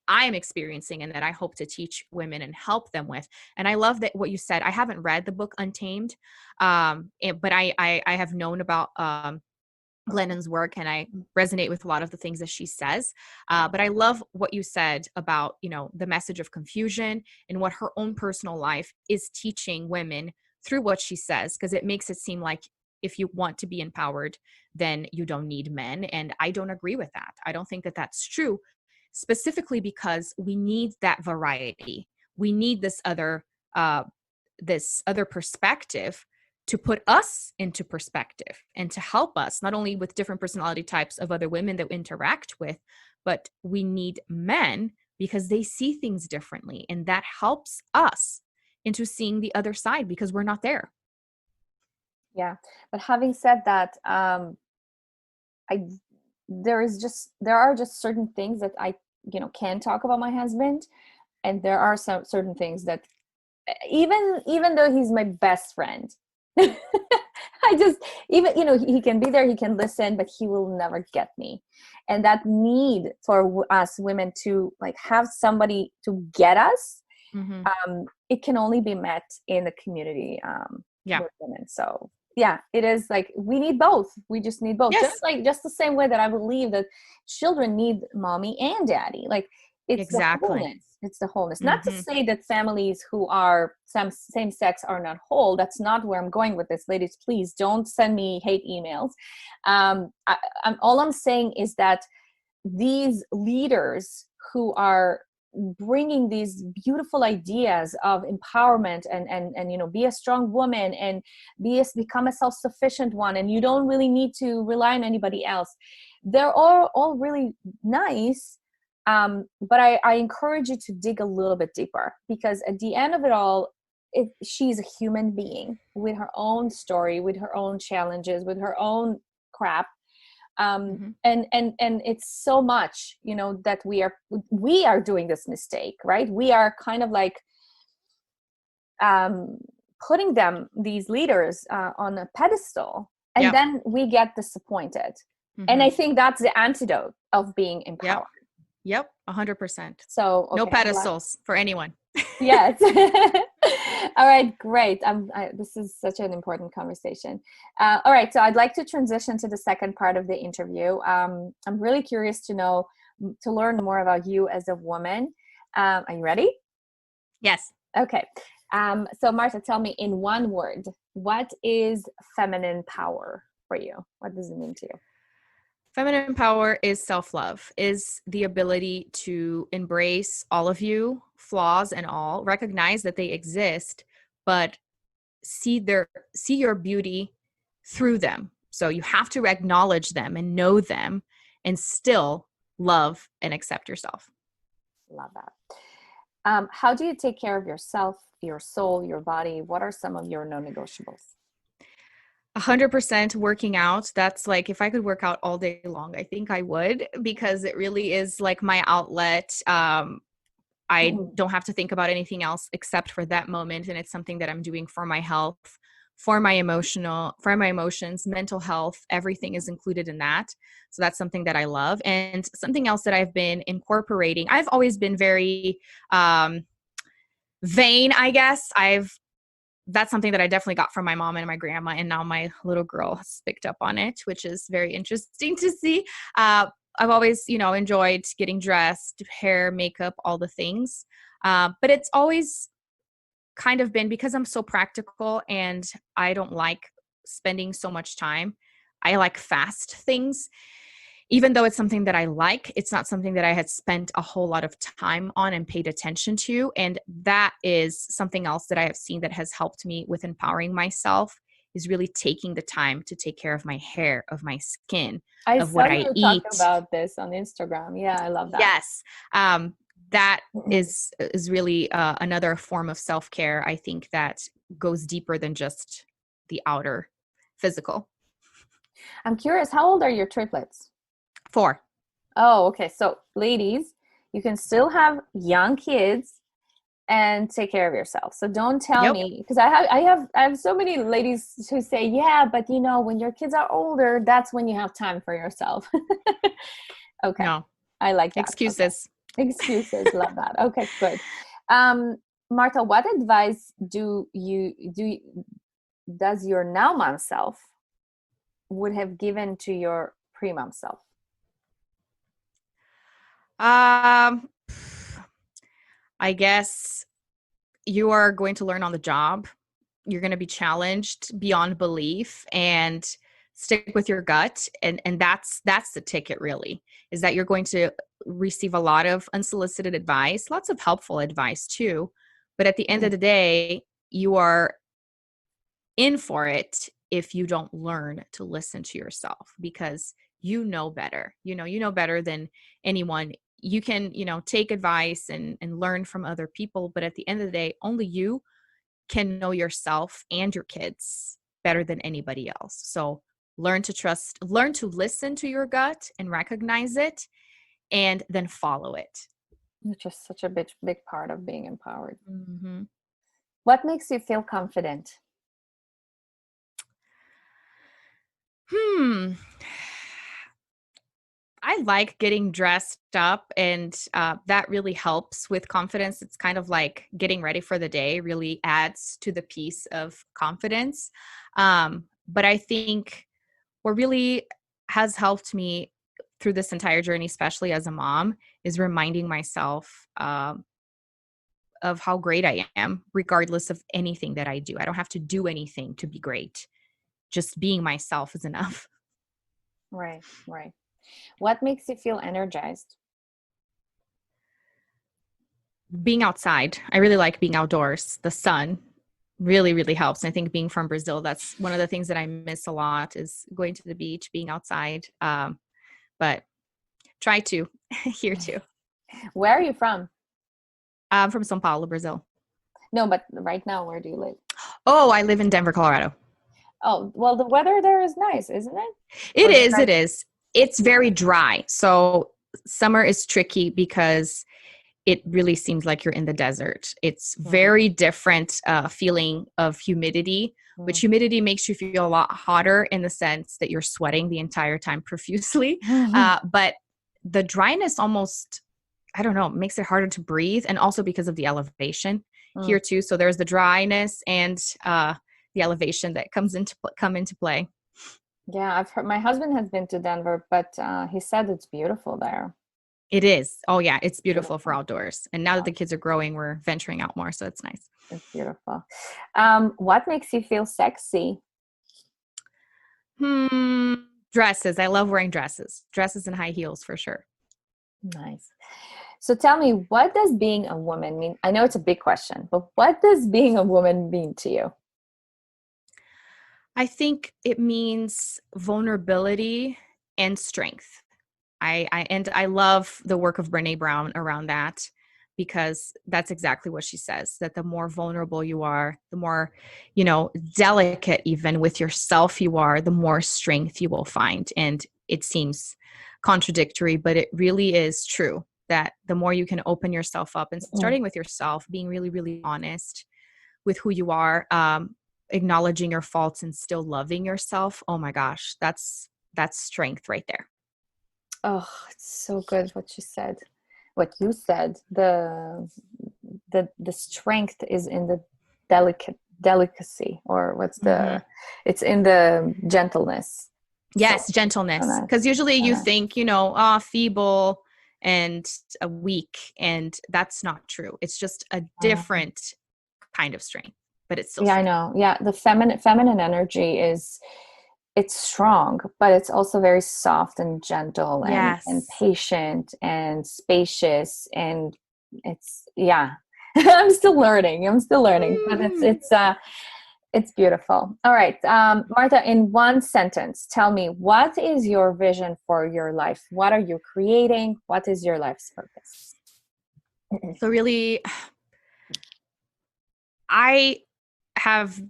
I am experiencing and that I hope to teach women and help them with. And I love that what you said. I haven't read the book Untamed, but I have known about Glennon's work, and I resonate with a lot of the things that she says. But I love what you said about, the message of confusion and what her own personal life is teaching women through what she says, because it makes it seem like if you want to be empowered, then you don't need men. And I don't agree with that. I don't think that that's true, specifically because we need that variety. We need this other perspective to put us into perspective and to help us, not only with different personality types of other women that we interact with, but we need men because they see things differently. And that helps us into seeing the other side, because we're not there. Yeah. But having said that, there are just certain things that I can talk about my husband, and there are some certain things that even though he's my best friend, I just, even he can be there, he can listen, but he will never get me. And that need for us women to like have somebody to get us, it can only be met in the community with women. So yeah, it is like we need both. We just need both. Yes. Just the same way that I believe that children need mommy and daddy. Like it's the wholeness. It's the wholeness. Not to say that families who are same sex are not whole. That's not where I'm going with this. Ladies, please don't send me hate emails. All I'm saying is that these leaders who are bringing these beautiful ideas of empowerment and you know, be a strong woman and become a self-sufficient one, and you don't really need to rely on anybody else. They're all really nice, but I encourage you to dig a little bit deeper, because at the end of it all, she's a human being with her own story, with her own challenges, with her own crap. And it's so much, you know, that we are doing this mistake, right? We are kind of like putting these leaders on a pedestal, and then we get disappointed. And I think that's the antidote of being empowered. Yep, 100%. So okay, no pedestals for anyone. Yes. All right, great. This is such an important conversation. All right, so I'd like to transition to the second part of the interview. I'm really curious to learn more about you as a woman. Are you ready? Yes. Okay. So Marta, tell me in one word, what is feminine power for you? What does it mean to you? Feminine power is self-love, is the ability to embrace all of you, flaws and all, recognize that they exist, but see your beauty through them. So you have to acknowledge them and know them and still love and accept yourself. Love that. How do you take care of yourself, your soul, your body? What are some of your non-negotiables? 100% working out. That's like, if I could work out all day long, I think I would, because it really is like my outlet. I don't have to think about anything else except for that moment. And it's something that I'm doing for my health, for my emotions, mental health, everything is included in that. So that's something that I love. And something else that I've been incorporating, I've always been very vain, I guess. That's something that I definitely got from my mom and my grandma, and now my little girl has picked up on it, which is very interesting to see. I've always, enjoyed getting dressed, hair, makeup, all the things. But it's always kind of been because I'm so practical and I don't like spending so much time. I like fast things. Even though it's something that I like, it's not something that I had spent a whole lot of time on and paid attention to. And that is something else that I have seen that has helped me with empowering myself, is really taking the time to take care of my hair, of my skin, of what I eat. Talk about this on Instagram. Yeah, I love that. Yes. That is really another form of self-care, I think, that goes deeper than just the outer physical. I'm curious, how old are your triplets? 4. Oh, okay. So ladies, you can still have young kids and take care of yourself. So don't tell me, because I have so many ladies who say, yeah, but when your kids are older, that's when you have time for yourself. Okay. No. I like that. Excuses. Okay. Excuses. Love that. Okay, good. Marta, what advice does your now mom self would have given to your pre-mom self? I guess you are going to learn on the job. You're going to be challenged beyond belief, and stick with your gut. And that's the ticket, really, is that you're going to receive a lot of unsolicited advice, lots of helpful advice too. But at the end of the day, you are in for it if you don't learn to listen to yourself, because you know better. You know better than anyone. You can, take advice and learn from other people, but at the end of the day, only you can know yourself and your kids better than anybody else. So learn to listen to your gut and recognize it, and then follow it. Which is such a big part of being empowered. Mm-hmm. What makes you feel confident? I like getting dressed up, and that really helps with confidence. It's kind of like getting ready for the day really adds to the piece of confidence. But I think what really has helped me through this entire journey, especially as a mom, is reminding myself of how great I am, regardless of anything that I do. I don't have to do anything to be great. Just being myself is enough. Right. What makes you feel energized? being outside. I really like being outdoors. The sun really, really helps. And I think being from Brazil, that's one of the things that I miss a lot is going to the beach, being outside. But try to here too. Where are you from? I'm from São Paulo, Brazil. No, but right now, where do you live? Oh, I live in Denver, Colorado. Oh, well, the weather there is nice, isn't it? It Or is is. that- It is. It's very dry. So summer is tricky because it really seems like you're in the desert. It's very different feeling of humidity, which humidity makes you feel a lot hotter in the sense that you're sweating the entire time profusely. But the dryness almost, I don't know, makes it harder to breathe. And also because of the elevation here too. So there's the dryness and the elevation that come into play. Yeah, I've heard, my husband has been to Denver, but he said it's beautiful there. It is. Oh yeah, it's beautiful for outdoors. And now that the kids are growing, we're venturing out more, so it's nice. It's beautiful. What makes you feel sexy? Dresses. I love wearing dresses. Dresses and high heels for sure. Nice. So tell me, what does being a woman mean? I know it's a big question, but what does being a woman mean to you? I think it means vulnerability and strength. I love the work of Brene Brown around that, because that's exactly what she says, that the more vulnerable you are, the more, delicate even with yourself you are, the more strength you will find. And it seems contradictory, but it really is true that the more you can open yourself up and starting with yourself, being really, really honest with who you are, acknowledging your faults and still loving yourself. Oh my gosh, that's strength right there. Oh, it's so good what you said. What you said. The strength is in the delicacy, or what's the it's in the gentleness. Yes, gentleness. Because usually you think, feeble and weak, and that's not true. It's just a different kind of strength, but it's still strength. I know. Yeah, the feminine energy it's strong, but it's also very soft and gentle and patient and spacious, and it's I'm still learning, but it's beautiful. All right, Marta, in one sentence, tell me, what is your vision for your life? What are you creating? What is your life's purpose? So really, I have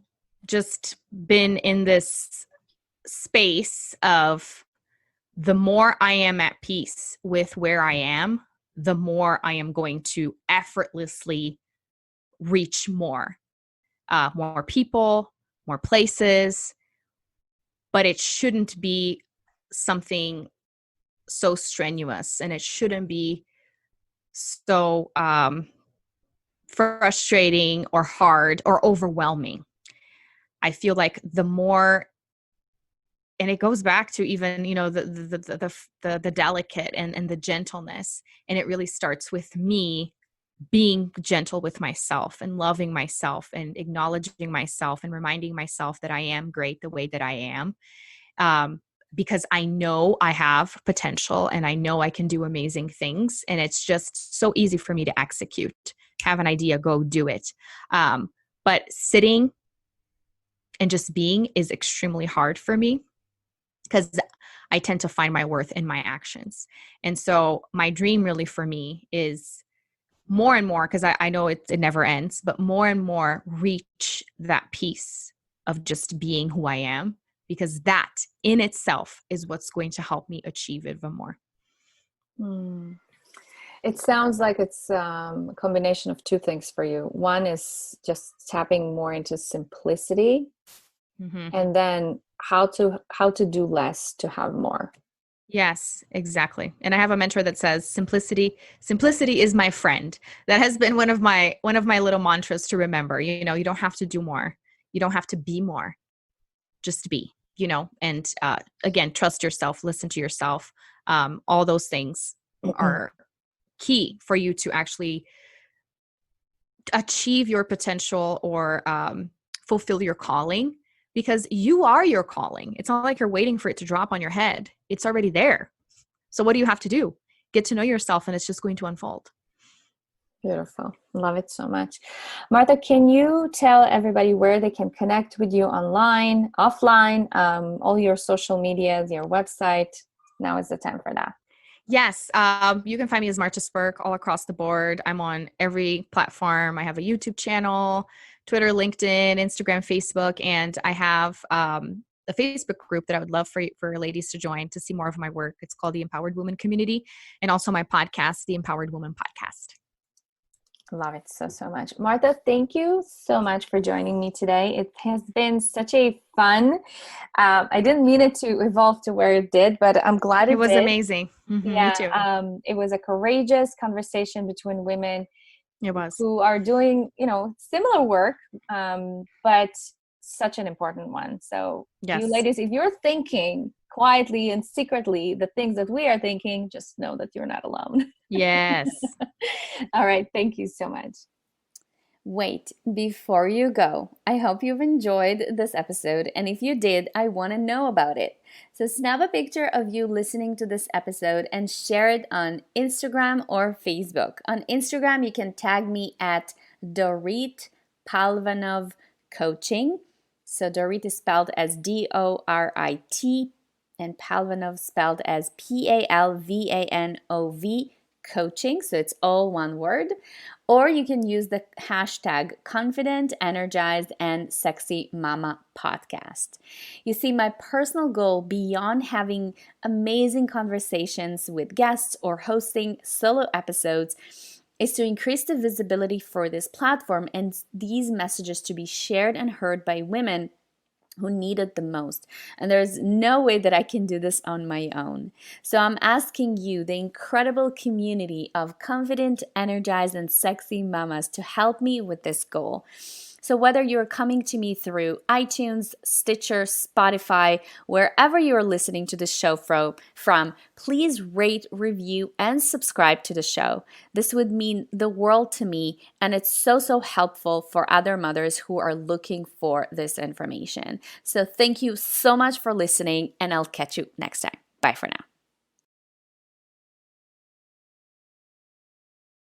just been in this space of, the more I am at peace with where I am, the more I am going to effortlessly reach more people, more places, but it shouldn't be something so strenuous, and it shouldn't be so frustrating or hard or overwhelming. I feel like the more, and it goes back to even, the delicate and the gentleness. And it really starts with me being gentle with myself and loving myself and acknowledging myself and reminding myself that I am great the way that I am. Because I know I have potential and I know I can do amazing things. And it's just so easy for me to execute, have an idea, go do it. But sitting and just being is extremely hard for me, because I tend to find my worth in my actions. And so my dream really for me is more and more, because I know it never ends, but more and more reach that peace of just being who I am, because that in itself is what's going to help me achieve even more. It sounds like it's a combination of two things for you. One is just tapping more into simplicity, and then how to do less to have more. Yes, exactly. And I have a mentor that says simplicity is my friend. That has been one of my little mantras to remember. You don't have to do more. You don't have to be more. Just be, and again, trust yourself, listen to yourself. All those things are key for you to actually achieve your potential or fulfill your calling, because you are your calling. It's not like you're waiting for it to drop on your head. It's already there. So what do you have to do? Get to know yourself, and it's just going to unfold. Beautiful. Love it so much. Marta, can you tell everybody where they can connect with you online, offline, all your social medias, your website? Now is the time for that. Yes, you can find me as Marta Spirk all across the board. I'm on every platform. I have a YouTube channel, Twitter, LinkedIn, Instagram, Facebook, and I have a Facebook group that I would love for ladies to join to see more of my work. It's called the Empowered Woman Community, and also my podcast, the Empowered Woman Podcast. Love it so much. Marta, thank you so much for joining me today. It has been such a fun. I didn't mean it to evolve to where it did, but I'm glad It was did. amazing. Yeah, me too. it was a courageous conversation between women It was. who are doing, similar work, but such an important one. So Yes. you ladies, if you're thinking quietly and secretly the things that we are thinking, just know that you're not alone. Yes. All right. Thank you so much. Wait, before you go, I hope you've enjoyed this episode, and if you did, I want to know about it. So snap a picture of you listening to this episode and share it on Instagram or Facebook. On Instagram, you can tag me at Dorit Palvanov Coaching. So Dorit is spelled as Dorit and Palvanov spelled as Palvanov Coaching. So it's all one word. Or you can use the hashtag Confident, Energized, and Sexy Mama Podcast. You see, my personal goal beyond having amazing conversations with guests or hosting solo episodes is to increase the visibility for this platform and these messages to be shared and heard by women who need it the most. And there's no way that I can do this on my own. So I'm asking you, the incredible community of confident, energized, and sexy mamas, to help me with this goal. So whether you're coming to me through iTunes, Stitcher, Spotify, wherever you're listening to the show from, please rate, review, and subscribe to the show. This would mean the world to me, and it's so helpful for other mothers who are looking for this information. So thank you so much for listening, and I'll catch you next time. Bye for now.